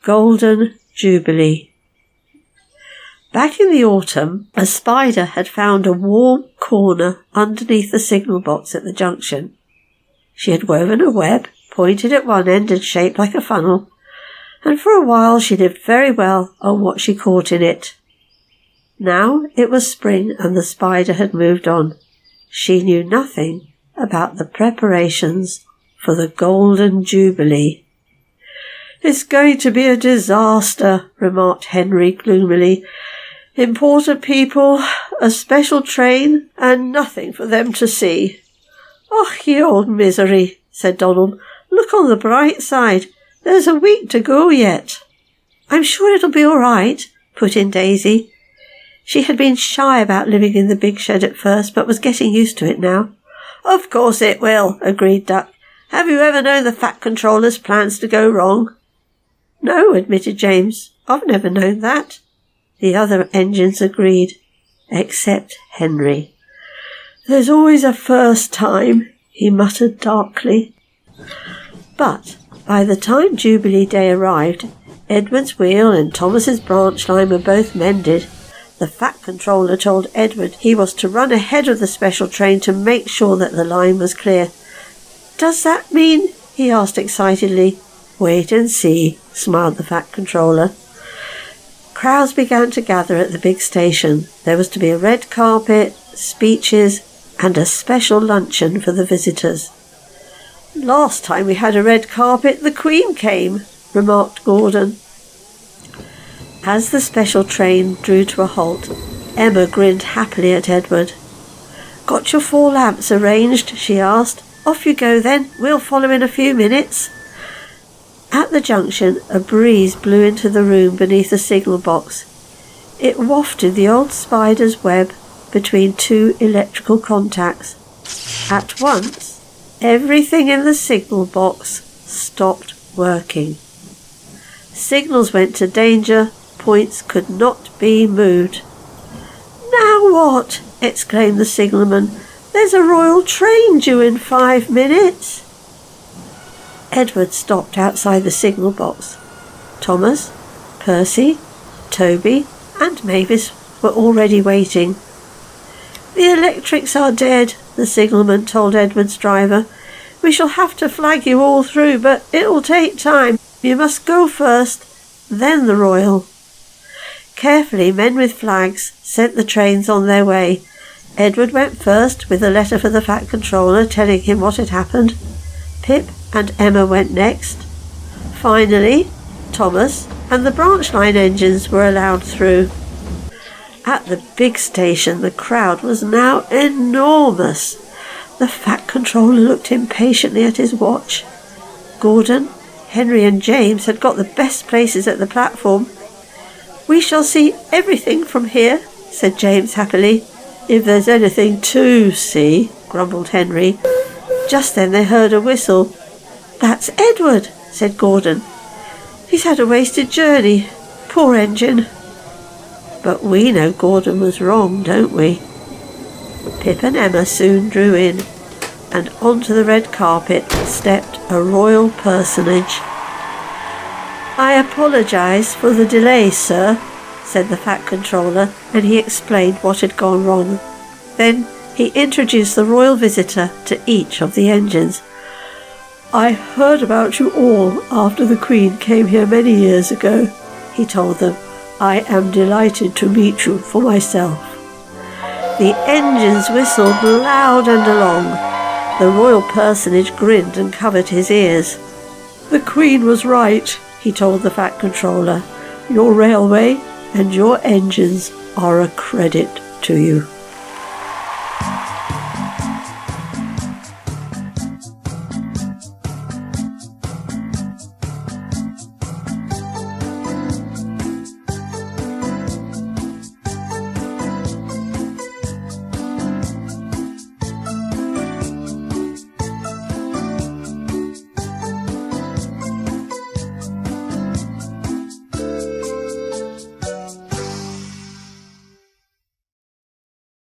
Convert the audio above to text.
Golden Jubilee. Back in the autumn, a spider had found a warm corner underneath the signal box at the junction. She had woven a web, pointed at one end and shaped like a funnel, and for a while she lived very well on what she caught in it. Now it was spring and the spider had moved on. She knew nothing about the preparations for the Golden Jubilee. "It's going to be a disaster," remarked Henry gloomily. "Important people, a special train, and nothing for them to see." "Och, ye old misery," said Donald. "Look on the bright side. There's a week to go yet." "I'm sure it'll be all right," put in Daisy. She had been shy about living in the big shed at first, but was getting used to it now. "Of course it will," agreed Duck. "Have you ever known the Fat Controller's plans to go wrong?" "No," admitted James. "I've never known that." The other engines agreed, except Henry. "There's always a first time," he muttered darkly. But by the time Jubilee Day arrived, Edward's wheel and Thomas's branch line were both mended. The Fat Controller told Edward he was to run ahead of the special train to make sure that the line was clear. "Does that mean—" he asked excitedly. "Wait and see," smiled the Fat Controller. Crowds began to gather at the big station. There was to be a red carpet, speeches, and a special luncheon for the visitors. "Last time we had a red carpet, the Queen came," remarked Gordon. As the special train drew to a halt, Emma grinned happily at Edward. "Got your 4 lamps arranged?" she asked. "Off you go then. We'll follow in a few minutes." At the junction, a breeze blew into the room beneath the signal box. It wafted the old spider's web between 2 electrical contacts. At once, everything in the signal box stopped working. Signals went to danger. Points could not be moved. "Now what?" exclaimed the signalman. "There's a royal train due in 5 minutes." Edward stopped outside the signal box. Thomas, Percy, Toby and Mavis were already waiting. "The electrics are dead," the signalman told Edward's driver. "We shall have to flag you all through, but it'll take time. You must go first, then the royal." Carefully, men with flags sent the trains on their way. Edward went first with a letter for the Fat Controller telling him what had happened. Pip and Emma went next. Finally, Thomas and the branch line engines were allowed through. At the big station, the crowd was now enormous. The Fat Controller looked impatiently at his watch. Gordon, Henry and James had got the best places at the platform. "We shall see everything from here," said James happily. "If there's anything to see," grumbled Henry. Just then they heard a whistle. "That's Edward," said Gordon. "He's had a wasted journey. Poor engine." But we know Gordon was wrong, don't we? Pip and Emma soon drew in, and onto the red carpet stepped a royal personage. "I apologise for the delay, sir," said the Fat Controller, and he explained what had gone wrong. Then he introduced the royal visitor to each of the engines. "I heard about you all after the Queen came here many years ago," he told them. "I am delighted to meet you for myself." The engines whistled loud and long. The royal personage grinned and covered his ears. "The Queen was right," he told the Fat Controller. "Your railway and your engines are a credit to you."